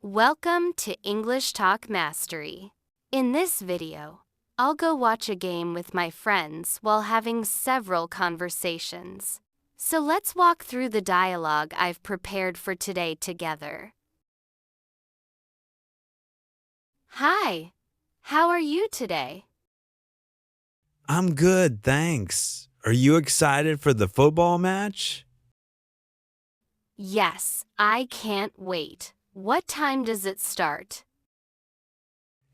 Welcome to English Talk Mastery. In this video, I'll go watch a game with my friends while having several conversations. So let's walk through the dialogue I've prepared for today together. Hi, how are you today? I'm good, thanks. Are you excited for the football match? Yes, I can't wait. What time does it start?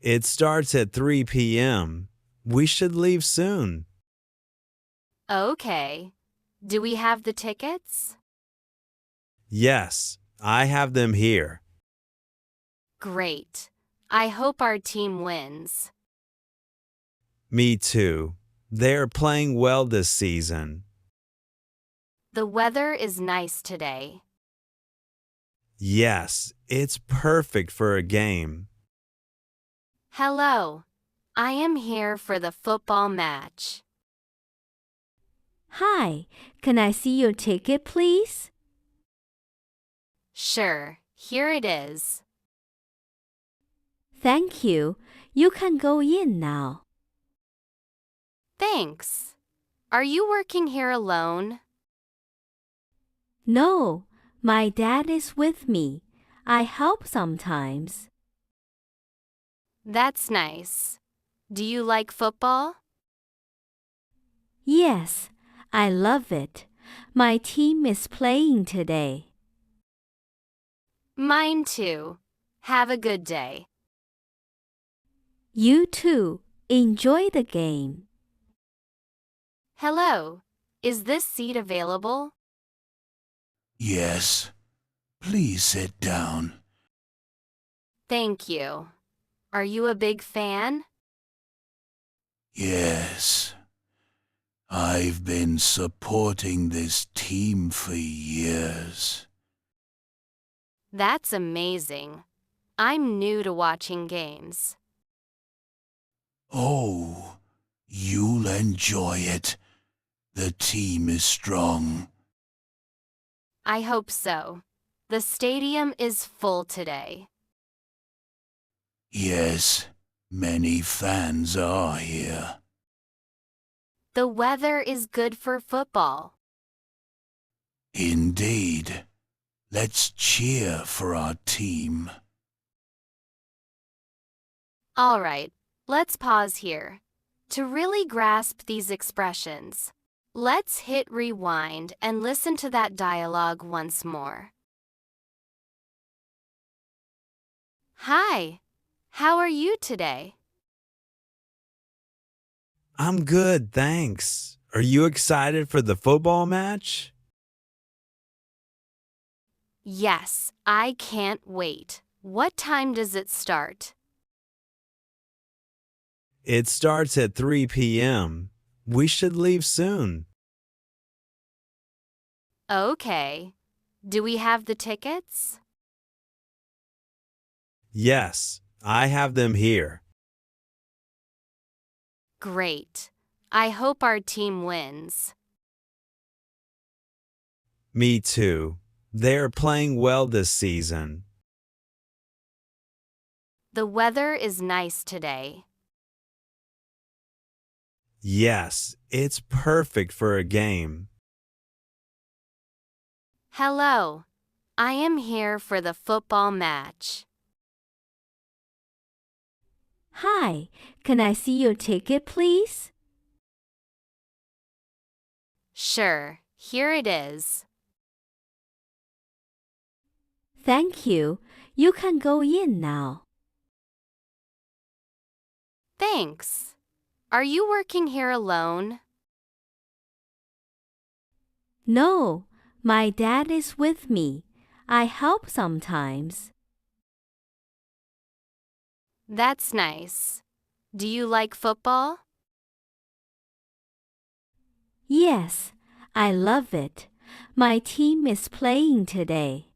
It starts at 3 p.m. We should leave soon. Okay. Do we have the tickets? Yes, I have them here. Great. I hope our team wins. Me too. They're playing well this season. The weather is nice today. Yes, it's perfect for a game. Hello. I am here for the football match. Hi, can I see your ticket, please? Sure, here it is. Thank you. You can go in now. Thanks. Are you working here alone? No, my dad is with me. I help sometimes. That's nice. Do you like football? Yes, I love it. My team is playing today. Mine too. Have a good day. You too. Enjoy the game. Hello. Is this seat available? Yes. Please sit down. Thank you. Are you a big fan? Yes. I've been supporting this team for years. That's amazing. I'm new to watching games. Oh, you'll enjoy it. The team is strong. I hope so. The stadium is full today. Yes, many fans are here. The weather is good for football. Indeed. Let's cheer for our team. All right, let's pause here. To really grasp these expressions, let's hit rewind and listen to that dialogue once more. Hi, how are you today? I'm good, thanks. Are you excited for the football match? Yes, I can't wait. What time does it start? It starts at 3 p.m. We should leave soon. Okay. Do we have the tickets? Yes, I have them here. Great. I hope our team wins. Me too. They're playing well this season. The weather is nice today. Yes, it's perfect for a game. Hello. I am here for the football match. Hi, can I see your ticket, please? Sure, here it is. Thank you. You can go in now. Thanks. Are you working here alone? No, my dad is with me. I help sometimes. That's nice. Do you like football? Yes, I love it. My team is playing today.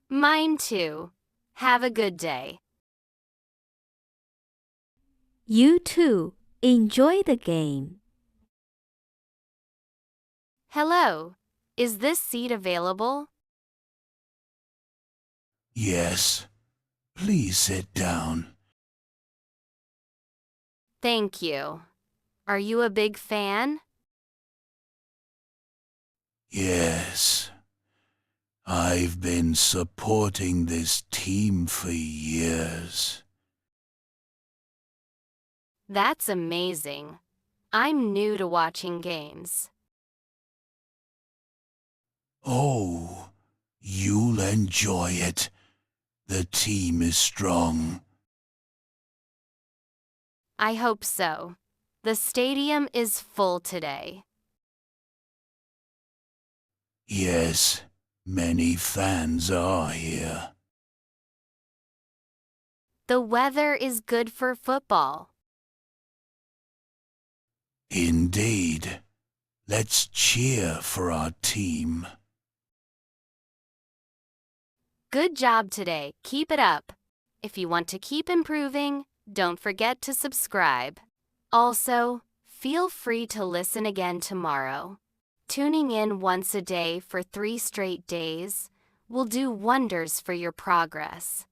Mine too. Have a good day. You too. Enjoy the game. Hello. Is this seat available? Yes. Please sit down. Thank you. Are you a big fan? Yes. I've been supporting this team for years. That's amazing. I'm new to watching games. Oh, you'll enjoy it. The team is strong. I hope so. The stadium is full today. Yes, many fans are here. The weather is good for football. Indeed. Let's cheer for our team. Good job today. Keep it up. If you want to keep improving, don't forget to subscribe. Also, feel free to listen again tomorrow. Tuning in once a day for 3 straight days will do wonders for your progress.